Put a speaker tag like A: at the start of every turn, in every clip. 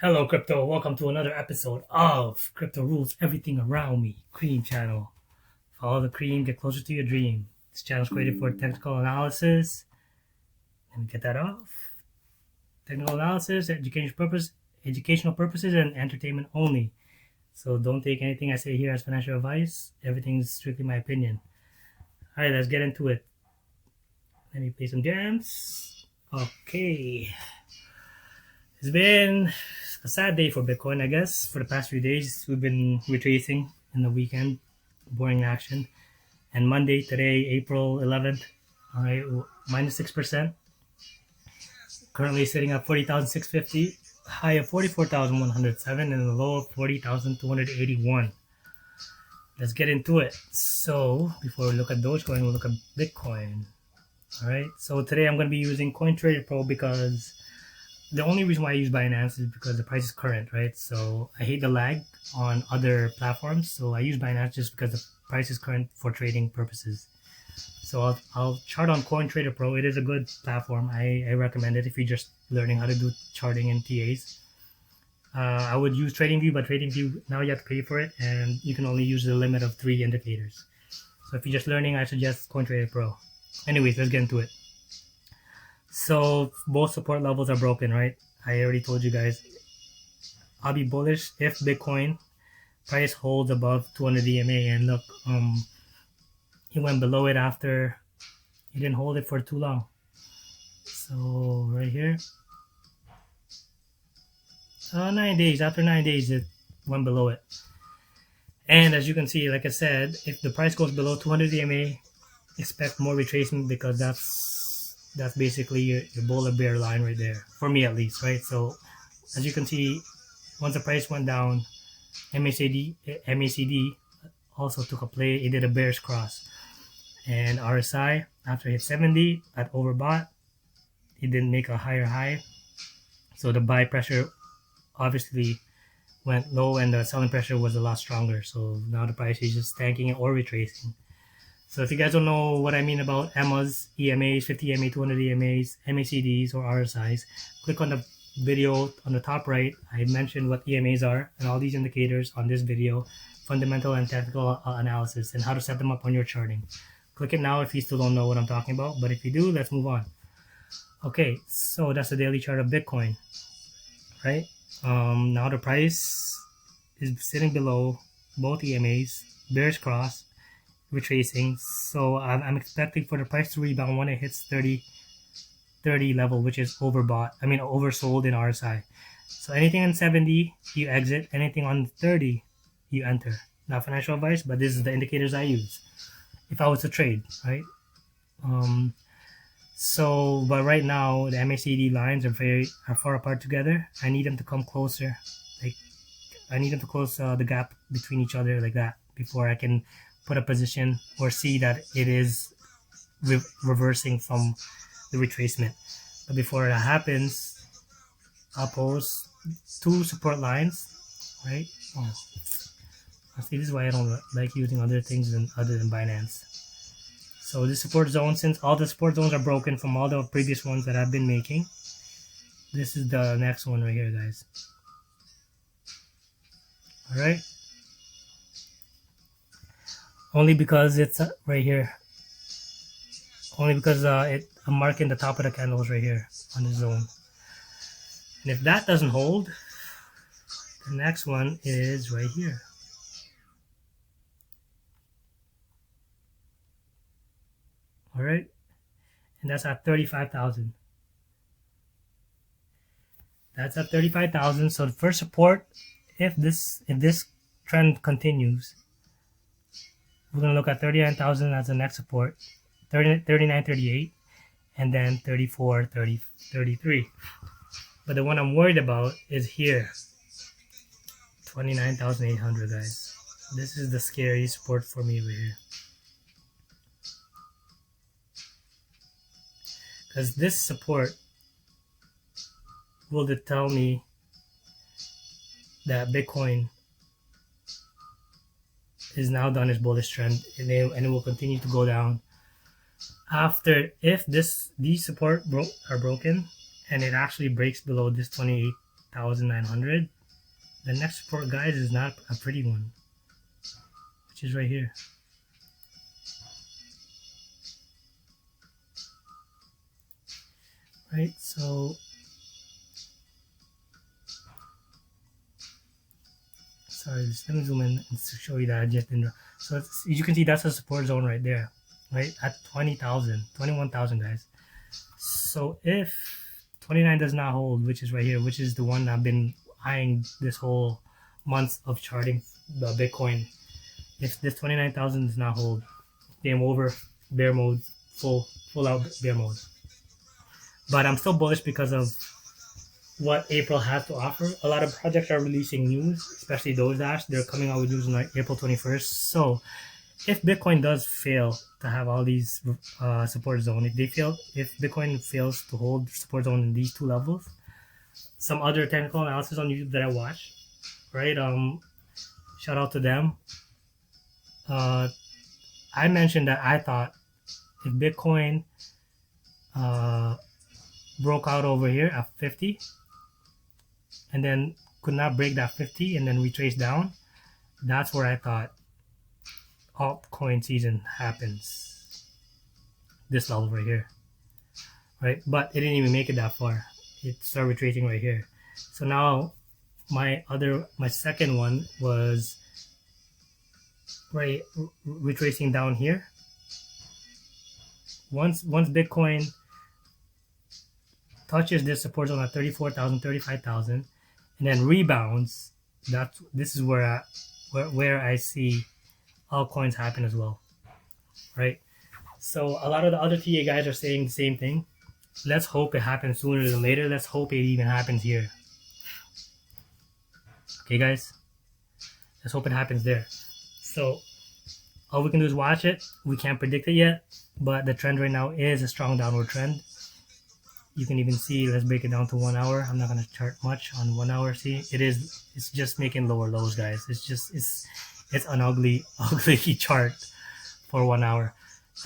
A: Hello crypto, welcome to another episode of Crypto Rules Everything Around Me Cream channel. Follow the cream, get closer to your dream. This channel is created for technical analysis. Let me get that off. Technical analysis, educational purposes, and entertainment only. So don't take anything I say here as financial advice. Everything is strictly my opinion. Alright, let's get into it. Let me play some jams. Okay. It's been a sad day for Bitcoin, I guess. For the past few days, we've been retracing in the weekend, boring action. And Monday, today, April 11th, all right, minus 6%. Currently sitting at 40,650, high of 44,107, and a low of 40,281. Let's get into it. So before we look at Dogecoin, we'll look at Bitcoin. All right. So today I'm going to be using CoinTrader Pro because the only reason why I use Binance is because the price is current, right? So I hate the lag on other platforms. So I use Binance just because the price is current for trading purposes. So I'll chart on CoinTrader Pro. It is a good platform. I recommend it if you're just learning how to do charting and TAs. I would use TradingView, but TradingView, now you have to pay for it, and you can only use the limit of 3 indicators. So if you're just learning, I suggest CoinTrader Pro. Anyways, let's get into it. So both support levels are broken, right? I already told you guys. I'll be bullish if Bitcoin price holds above 200 EMA, and look, he went below it after he didn't hold it for too long. So right here, 9 days. After 9 days, it went below it. And as you can see, like I said, if the price goes below 200 EMA, expect more retracement because that's basically your bull or bear line right there, for me at least, right? So as you can see, once the price went down, MACD also took a play. It did a bearish cross, and RSI after it hit 70 at overbought, it didn't make a higher high, so the buy pressure obviously went low and the selling pressure was a lot stronger. So now the price is just tanking or retracing. So if you guys don't know what I mean about EMAs, EMAs, 50 EMA, 200 EMAs, MACDs, or RSIs, click on the video on the top right. I mentioned what EMAs are and all these indicators on this video, fundamental and technical analysis, and how to set them up on your charting. Click it now if you still don't know what I'm talking about, but if you do, let's move on. Okay, so that's the daily chart of Bitcoin, right? Now the price is sitting below both EMAs, bearish cross, retracing. So I'm expecting for the price to rebound when it hits 30 level, which is oversold in RSI. So anything on 70 you exit, anything on 30 you enter. Not financial advice, but this is the indicators I use if I was to trade, right? But right now the MACD lines are far apart together. I need them to come closer. Like I need them to close the gap between each other like that before I can put a position or see that it is reversing from the retracement. But before that happens, I'll pose 2 support lines, right? See, this is why I don't like using other things other than Binance. So this support zone, since all the support zones are broken from all the previous ones that I've been making, this is the next one right here, guys. All right. Only because it's right here. Only because I'm marking the top of the candles right here on the zone. And if that doesn't hold, the next one is right here. All right, and that's at 35,000. That's at 35,000. So the first support, if this trend continues, we're going to look at 39,000 as the next support, 39.38, and then 34.33. But the one I'm worried about is here, 29,800, guys. This is the scary support for me over here. Because this support will tell me that Bitcoin is now done its bullish trend, and it will continue to go down after, if these support are broken and it actually breaks below this 28 28,900. The next support, guys, is not a pretty one, which is right here. Right, so sorry, let me zoom in and show you that I just didn't. So as you can see, that's a support zone right there, right at 20,000, 21,000, guys. So if 29 does not hold, which is right here, which is the one I've been eyeing this whole month of charting the Bitcoin, if this 29,000 does not hold, game over, bear mode, full out bear mode. But I'm still bullish because of what April has to offer. A lot of projects are releasing news, especially Dogedash. They're coming out with news on like April 21st. So if Bitcoin does fail to have all these support zones, if Bitcoin fails to hold support zone in these two levels, some other technical analysis on YouTube that I watch, right? Shout out to them. I mentioned that I thought if Bitcoin broke out over here at 50 and then could not break that 50 and then retrace down, that's where I thought altcoin season happens. This level right here, right? But it didn't even make it that far. It started retracing right here. So now my second one was right retracing down here. Once Bitcoin touches this support zone at 34,000, 35,000, and then rebounds, this is where I see altcoins happen as well, right? So a lot of the other TA guys are saying the same thing. Let's hope it happens sooner than later. Let's hope it even happens here. Okay, guys? Let's hope it happens there. So all we can do is watch it. We can't predict it yet, but the trend right now is a strong downward trend. You can even see, let's break it down to 1 hour. I'm not going to chart much on 1 hour. See, it's just making lower lows, guys. It's an ugly chart for 1 hour.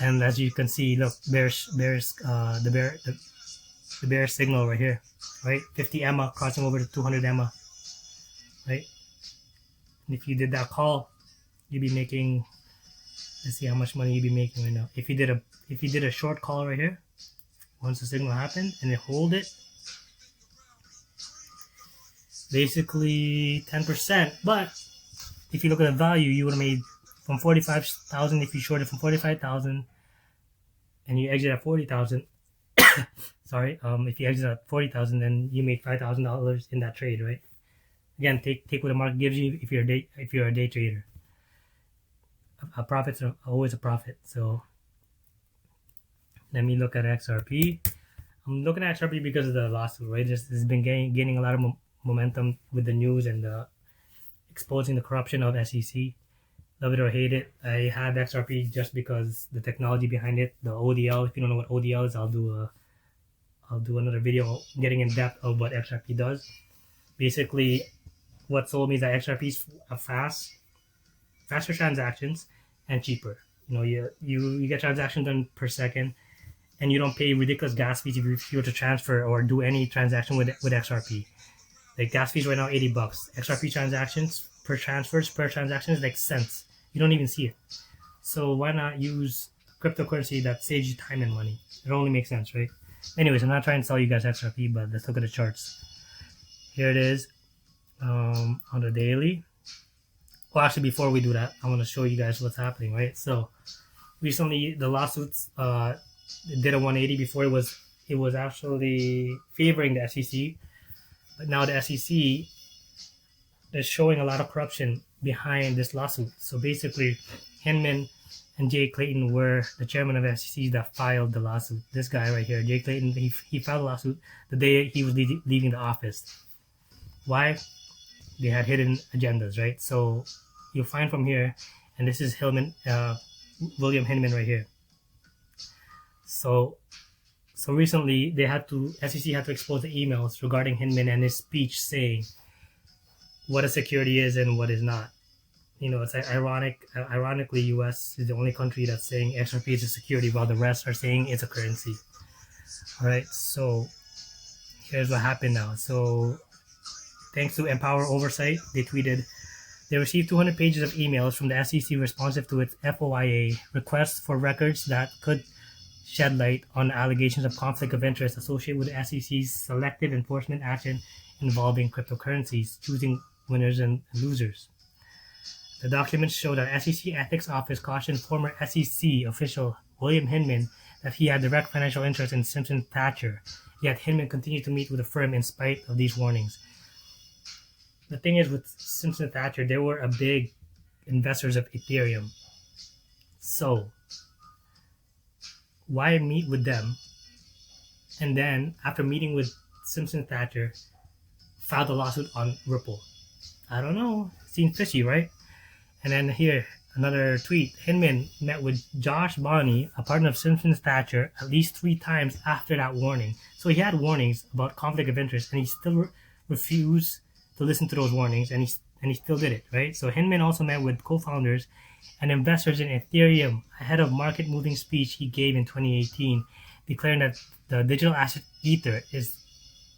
A: And as you can see, look, the bear signal right here, right? 50 EMA crossing over to 200 EMA, right? And if you did that call, you'd be making, let's see how much money you'd be making right now. If you did a short call right here, once the signal happened and they hold it, basically 10%. But if you look at the value, you would have made from 45,000 if you shorted from 45,000 and you exit at 40,000. Sorry, if you exit at 40,000, then you made $5,000 in that trade, right? Again, take what the market gives you if you're a day trader. A profits are always a profit. So let me look at XRP. I'm looking at XRP because of the lawsuit, right? It's been gaining a lot of momentum with the news and exposing the corruption of SEC. Love it or hate it, I have XRP just because the technology behind it, the ODL. If you don't know what ODL is, I'll do another video getting in depth of what XRP does. Basically, what sold me is that XRP is faster transactions and cheaper. You know, you get transactions done per second, and you don't pay ridiculous gas fees if you were to transfer or do any transaction with XRP. Like gas fees right now, $80. XRP transactions per transaction is like cents. You don't even see it. So why not use cryptocurrency that saves you time and money? It only makes sense, right? Anyways, I'm not trying to sell you guys XRP, but let's look at the charts. Here it is on the daily. Well, actually, before we do that, I want to show you guys what's happening, right? So recently, the lawsuits did a 180. Before it was actually favoring the SEC, but now the SEC is showing a lot of corruption behind this lawsuit. So basically, HINMAN and Jay Clayton were the chairman of SEC that filed the lawsuit. This guy right here, Jay Clayton, he filed a lawsuit the day he was leaving the office. Why? They had hidden agendas, right? So you'll find from here, and this is William HINMAN right here. So recently SEC had to expose the emails regarding HINMAN and his speech saying what a security is and what is not. You know, it's ironically, US is the only country that's saying XRP is a security while the rest are saying it's a currency. All right, so here's what happened now. So thanks to Empower Oversight, they tweeted, they received 200 pages of emails from the SEC responsive to its FOIA requests for records that could shed light on allegations of conflict of interest associated with the SEC's selective enforcement action involving cryptocurrencies, choosing winners and losers. The documents show that SEC Ethics Office cautioned former SEC official William HINMAN that he had direct financial interest in Simpson Thacher, yet HINMAN continued to meet with the firm in spite of these warnings. The thing is, with Simpson Thacher, they were a big investors of Ethereum. So, why meet with them? And then, after meeting with Simpson Thacher, filed a lawsuit on Ripple. I don't know. Seems fishy, right? And then here, another tweet. HINMAN met with Josh Bonney, a partner of Simpson Thacher, at least 3 times after that warning. So he had warnings about conflict of interest, and he still refused to listen to those warnings, and he still did it, right? So HINMAN also met with co-founders and investors in Ethereum ahead of market-moving speech he gave in 2018, declaring that the digital asset Ether is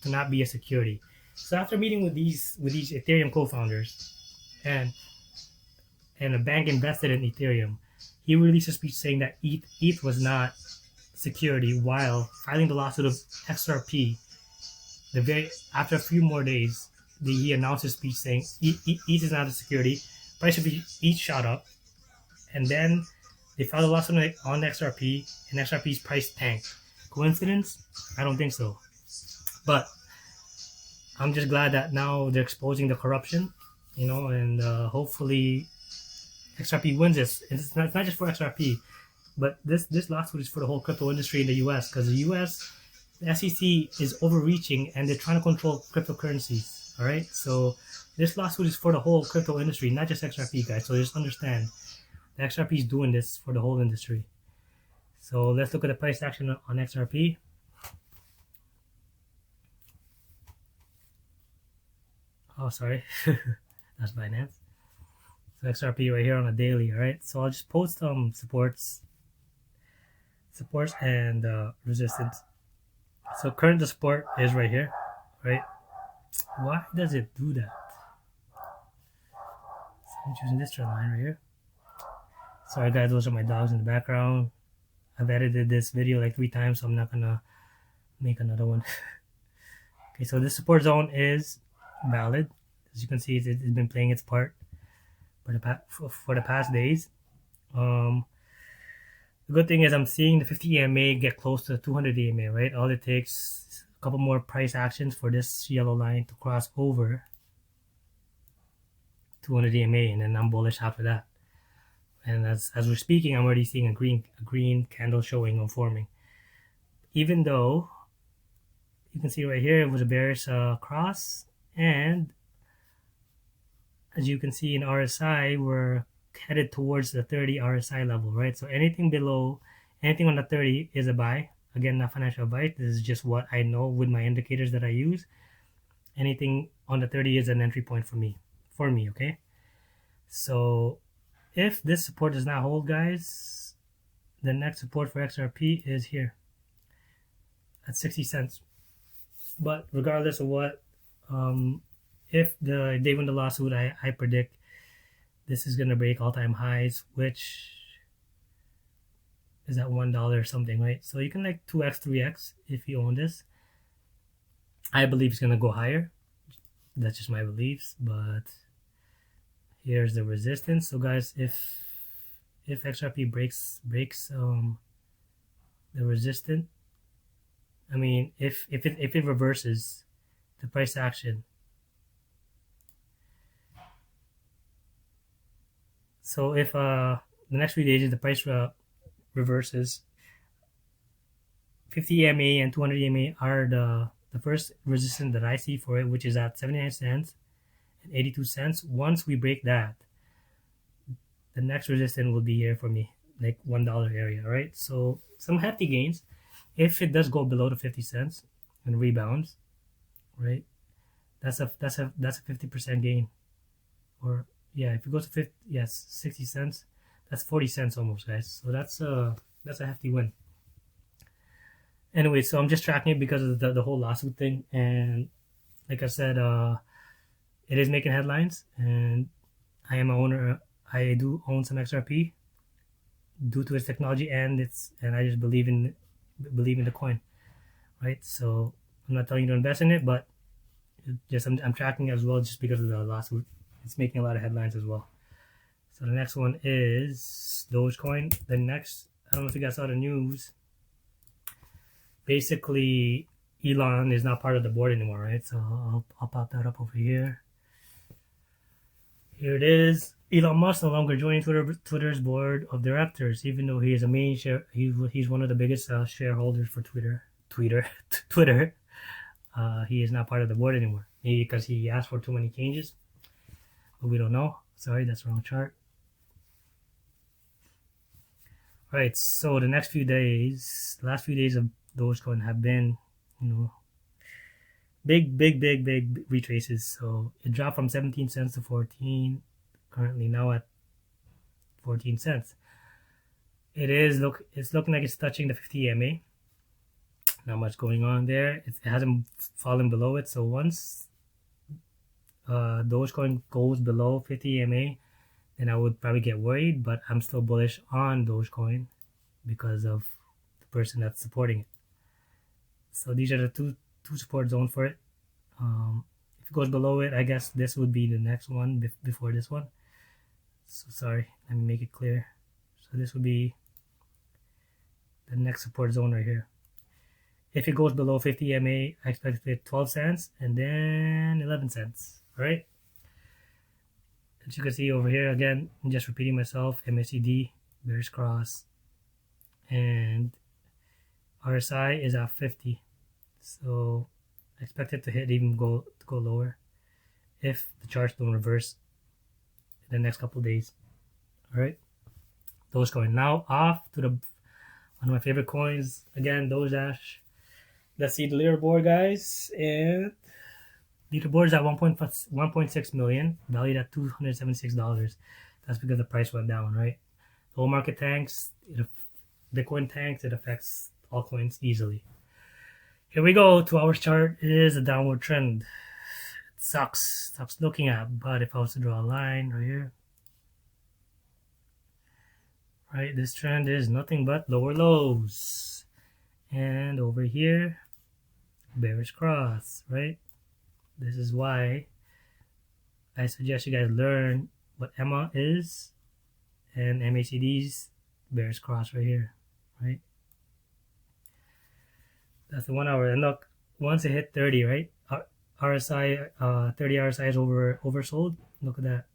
A: to not be a security. So after meeting with these Ethereum co-founders and a bank invested in Ethereum, he released a speech saying that ETH was not security, while filing the lawsuit of XRP. After a few more days, he announced his speech saying ETH is not a security. Price of ETH shot up, and then they filed a lawsuit on XRP, and XRP's price tanked. Coincidence? I don't think so. But I'm just glad that now they're exposing the corruption, and hopefully XRP wins this. It's not just for XRP, but this lawsuit is for the whole crypto industry in the US, because the US, the SEC is overreaching and they're trying to control cryptocurrencies. All right, so this lawsuit is for the whole crypto industry, not just XRP, guys. So just understand, the XRP is doing this for the whole industry. So let's look at the price action on XRP. Oh, sorry, that's Binance. So XRP right here on a daily. All right, so I'll just post supports and resistance. So current support is right here, right? Why does it do that? So I'm choosing this trend line right here. Sorry guys, those are my dogs in the background. I've edited this video like 3 times, so I'm not gonna make another one. Okay, so this support zone is valid. As you can see, it's been playing its part for the past days. The good thing is I'm seeing the 50 EMA get close to the 200 EMA, right? All it takes is a couple more price actions for this yellow line to cross over 200 EMA, and then I'm bullish after that. And as we're speaking, I'm already seeing a green candle showing or forming. Even though you can see right here it was a bearish cross, and as you can see in RSI, we're headed towards the 30 RSI level, right? So anything on the 30 is a buy. Again, not financial advice. This is just what I know with my indicators that I use. Anything on the 30 is an entry point for me, okay? So if this support does not hold, guys, the next support for XRP is here at 60 cents. But regardless of what, if they win the lawsuit, I predict this is going to break all-time highs, which is at $1 or something, right? So you can like 2x, 3x if you own this. I believe it's going to go higher. That's just my beliefs, but here's the resistance. So guys, if XRP breaks the resistance, I mean, if it reverses the price action. So if the next 3 days the price reverses, 50 EMA and 200 EMA are the first resistance that I see for it, which is at 79 cents and 82 cents. Once we break that, the next resistance will be here for me, like $1 area, right? So some hefty gains. If it does go below the 50 cents and rebounds, right? That's a 50% gain. Or yeah, if it goes to 50, yes, 60 cents, that's 40 cents almost, guys. So that's a hefty win. Anyway, so I'm just tracking it because of the whole lawsuit thing, and like I said, it is making headlines, and I am a owner. I do own some XRP due to its technology, and I just believe in the coin, right? So I'm not telling you to invest in it, but just I'm tracking as well, just because of the lawsuit. It's making a lot of headlines as well. So the next one is Dogecoin. The next, I don't know if you guys saw the news. Basically, Elon is not part of the board anymore, right? So I'll pop that up over here. Here it is. Elon Musk no longer joining Twitter's board of directors, even though he is a main share. He's one of the biggest shareholders for Twitter. He is not part of the board anymore. Maybe because he asked for too many changes, but we don't know. Sorry, that's the wrong chart. Right. So the last few days of Dogecoin have been, big retraces. So it dropped from 17 cents to 14, currently now at 14 cents. It's looking like it's touching the 50 EMA. Not much going on there. It hasn't fallen below it. So once Dogecoin goes below 50 EMA, then I would probably get worried, but I'm still bullish on Dogecoin because of the person that's supporting it. So these are the two support zones for it. If it goes below it, I guess this would be the next one before this one. So sorry, let me make it clear. So this would be the next support zone right here. If it goes below 50 EMA, I expect it to hit 12 cents and then 11 cents. All right. As you can see over here, again, I'm just repeating myself, MACD, bearish cross, and RSI is at 50. So I expect it to go lower if the charts don't reverse in the next couple of days. All right. Dogecoin. Now off to one of my favorite coins, again, Dogedash. Let's see the leaderboard, guys. And leaderboard is at 1.6 million, valued at $276. That's because the price went down, right? The whole market tanks, Bitcoin tanks, it affects all coins easily. Here we go. 2 hours chart is a downward trend. It sucks looking at, but if I was to draw a line right here, right, this trend is nothing but lower lows. And over here, bearish cross, right? This is why I suggest you guys learn what EMA is and MACD's bearish cross right here, right? That's the 1 hour. And look, once it hit 30, right? RSI, 30 RSI is oversold. Look at that.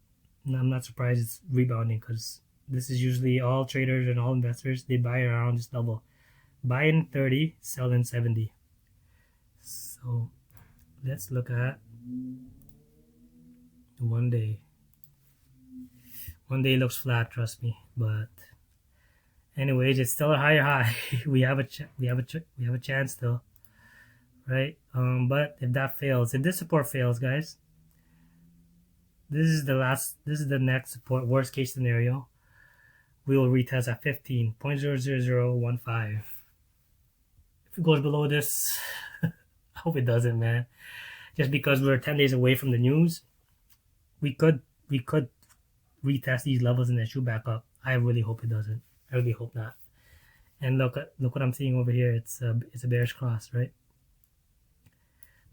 A: And I'm not surprised it's rebounding, because this is usually all traders and all investors. They buy around this level. Buy in 30, sell in 70. So let's look at 1 day. 1 day looks flat, trust me. But anyways, it's still a higher high. we have a chance still, right? But if that fails, if this support fails, guys, this is the next support. Worst case scenario, we will retest at 15.00015. If it goes below this, I hope it doesn't, man. Just because we're 10 days away from the news, we could retest these levels and then shoot back up. I really hope it doesn't. I really hope not. And look what I'm seeing over here. It's a bearish cross, right?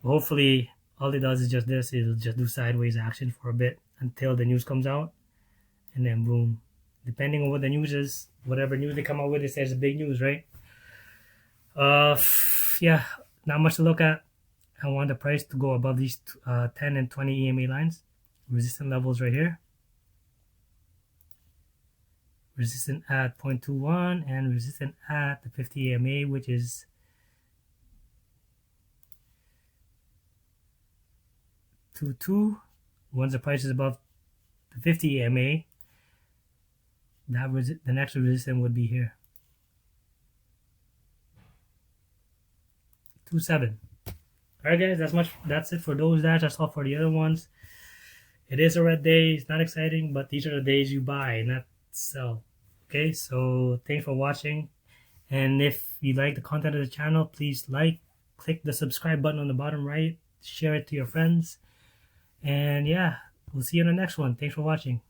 A: But hopefully, all it does is just this. It'll just do sideways action for a bit until the news comes out, and then boom. Depending on what the news is, whatever news they come out with, it says big news, right? Yeah, not much to look at. I want the price to go above these 10 and 20 EMA lines. Resistance levels right here. Resistant at 0.21 and resistant at the 50 EMA, which is 2.2. Once the price is above the 50 EMA, the next resistance would be here. 2.7. Alright guys, that's it for Dogedash. That's all for the other ones. It is a red day. It's not exciting, but these are the days you buy, not sell. Okay, so thanks for watching. And if you like the content of the channel, please click the subscribe button on the bottom right, share it to your friends, And yeah, we'll see you in the next one. Thanks for watching.